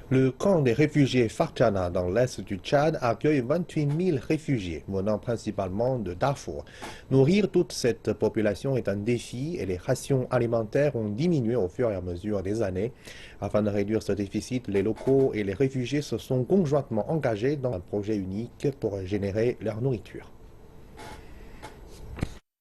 Le camp des réfugiés Farchana dans l'est du Tchad accueille 28 000 réfugiés venant principalement de Darfour. Nourrir toute cette population est un défi et les rations alimentaires ont diminué au fur et à mesure des années. Afin de réduire ce déficit, les locaux et les réfugiés se sont conjointement engagés dans un projet unique pour générer leur nourriture.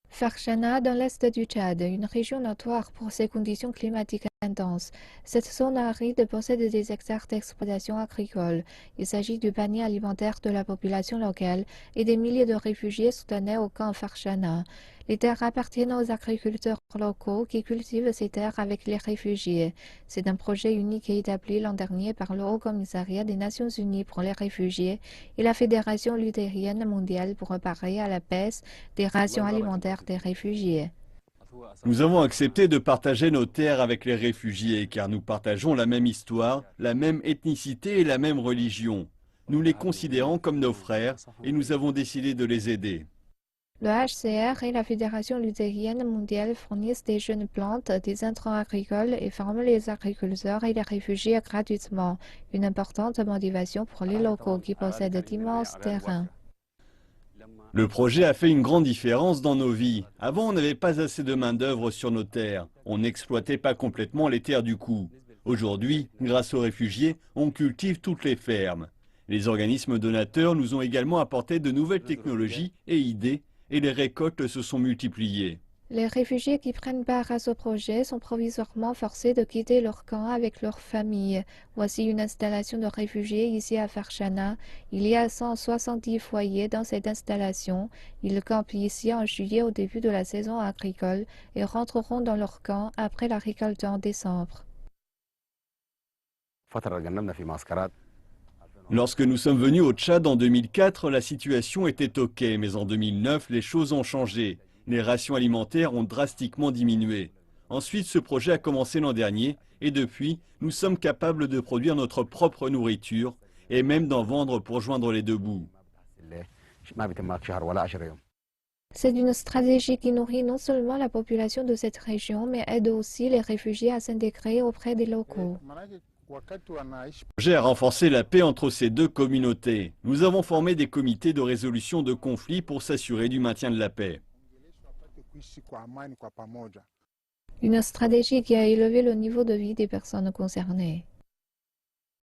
Farchana, dans l'est du Tchad, une région notoire pour ses conditions climatiques intenses. Cette zone aride possède des hectares d'exploitation agricole. Il s'agit du panier alimentaire de la population locale et des milliers de réfugiés soutenus au camp Farchana. Les terres appartiennent aux agriculteurs locaux qui cultivent ces terres avec les réfugiés. C'est un projet unique et établi l'an dernier par le Haut Commissariat des Nations Unies pour les réfugiés et la Fédération luthérienne mondiale pour parer à la baisse des rations alimentaires des réfugiés. Nous avons accepté de partager nos terres avec les réfugiés car nous partageons la même histoire, la même ethnicité et la même religion. Nous les considérons comme nos frères et nous avons décidé de les aider. Le HCR et la Fédération luthérienne mondiale fournissent des jeunes plantes, des intrants agricoles et forment les agriculteurs et les réfugiés gratuitement. Une importante motivation pour les locaux qui possèdent d'immenses terrains. Le projet a fait une grande différence dans nos vies. Avant, on n'avait pas assez de main-d'œuvre sur nos terres. On n'exploitait pas complètement les terres du coup. Aujourd'hui, grâce aux réfugiés, on cultive toutes les fermes. Les organismes donateurs nous ont également apporté de nouvelles technologies et idées, et les récoltes se sont multipliées. Les réfugiés qui prennent part à ce projet sont provisoirement forcés de quitter leur camp avec leur famille. Voici une installation de réfugiés ici à Farchana. Il y a 170 foyers dans cette installation. Ils campent ici en juillet au début de la saison agricole et rentreront dans leur camp après la récolte en décembre. Lorsque nous sommes venus au Tchad en 2004, la situation était OK, mais en 2009, les choses ont changé. Les rations alimentaires ont drastiquement diminué. Ensuite, ce projet a commencé l'an dernier et depuis, nous sommes capables de produire notre propre nourriture et même d'en vendre pour joindre les deux bouts. C'est une stratégie qui nourrit non seulement la population de cette région, mais aide aussi les réfugiés à s'intégrer auprès des locaux. Le projet a renforcé la paix entre ces deux communautés. Nous avons formé des comités de résolution de conflits pour s'assurer du maintien de la paix. Une stratégie qui a élevé le niveau de vie des personnes concernées.